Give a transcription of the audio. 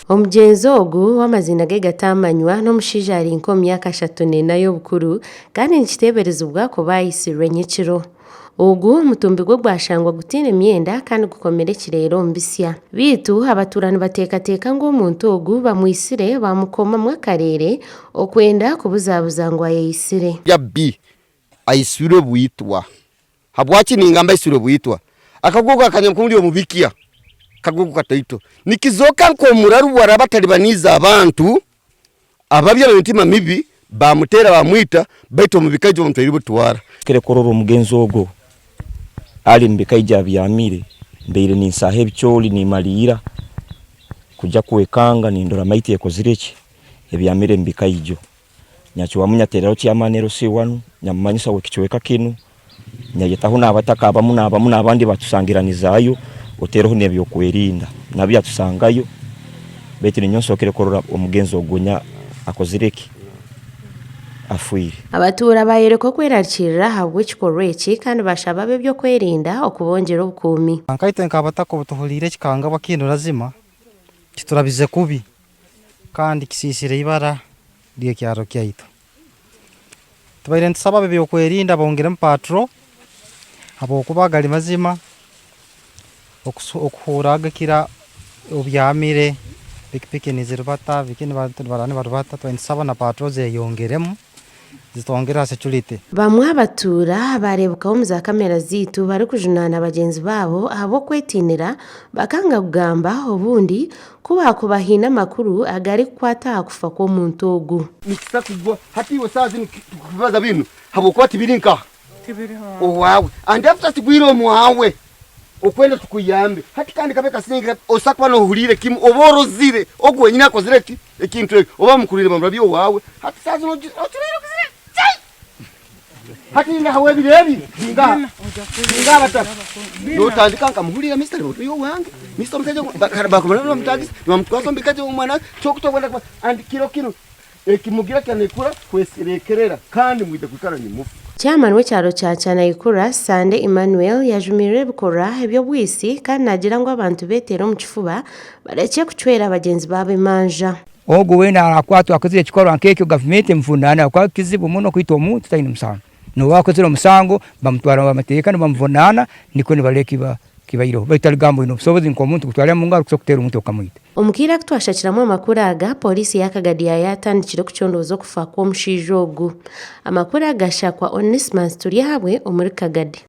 Omugenzi ogu w'amazina ge gatamanywa n'omushaija ari nko myaka 34 y'obukuru kandi nikiteberezibwa kuba ayisirwe nyekiro. Ogu omutumbi gwe gwashangwa gutiine emyenda kandi gukomere kireero omu bisya. Bitu abaturanyi bateekateeka ngu omuntu ogu bamwisire bamukomamu akareere okwenda kubuzaabuza ngu ayeyisire. Yabbi ayisirwe bwitwa habwaki ningamba ayisirwe bwitwa akagogo akanyakumuli omubikiya kagogo kataito nikizoka nko muraru warabatali baniza abantu ababya n'emitima mibi bamutera bamwita baito mubikaje omutwiri butwara kere kororo omugenzi ogo ali mbikaija byamire mbeire ninsahe bicholi ni malira kujja kuwekanga nindora maiti ekozireki ebyamire mbikaijo nyacho wamunya terero kyamanero siwanu nyamanyisa wekichweka kinu nyayetaho nabataka abamu nabandi batusangiranizayo oteroho nebyo kwerinda nabya tusangayo betire nyonso kere korora omugenzi ogonya akozireki afuire. Abatura bayereko kwerarikirira habwe kikorwa eki kandi bashaba bebyo kwerinda okubonjera obukumi. Ankaite nkabatako butuhulire kikanga bakino lazima kiturabize kubi kandi kisisire ibara liye kyaro kyaitu. Tubaire ntusaba bebyo kwerinda bongere mpatro abo kubagali mazima okuhuraga kira obyamire pikipiki nizirubata bikini bantu barane barubata twansaba na patro ze yongeremu zitongera security. Bamwe abatura barebukaho mu za kamera zitu bari kujunana abagenzi babo abo kwetinira bakanga kugamba obundi kuba kubahina makuru agari kwata kufa ko muntu ogu. Nikisakugwa hati iwe sazi kubaza binu habo kwati birinka tibiri ha owawe and after tigwiro muhawe okwenda tukuyambe hati kandi kabeka singa osakwa no hulire kim oborozire ogwe nyina kozireki ekintu oba mukurire bamurabyo wawe hati sazi no kuzire hati nga hawe birebi nga bata no tandika nkamuhulira Mr. Moto yo wange Mr. Mtejo bakomana no mtagisi bamutwaso mbikaje umwana cyokutobona and kino ekimugira kanekura kweserekerera kandi mwite kukara ni mufu. Chairman w'ekyaro kya Kyanayikura Sande Emmanuel yajumire bikora ebyo bwisi kandi nagira ngo abantu betera mu kifuba bareke kucwera abagenzi babe manja. Ogo wena arakwatwa akozire kikoro ankeke government mvundana kwa kizibu muno kwita omuntu tayine musango. No wakozire musango bamutwara bamateka bamvunana niko ni baleki kibairo baitali gambo ino sobozi nko omuntu kutwara mu ngaro kusokutera omuntu okamwita. Omukira kutwashakiramu amakuru aga polisi yakagadia yatandikire kucyondozo kufa kwa omushijo ogu. Amakuru agashakwa Onesmus turi habwe omuri Kagadi.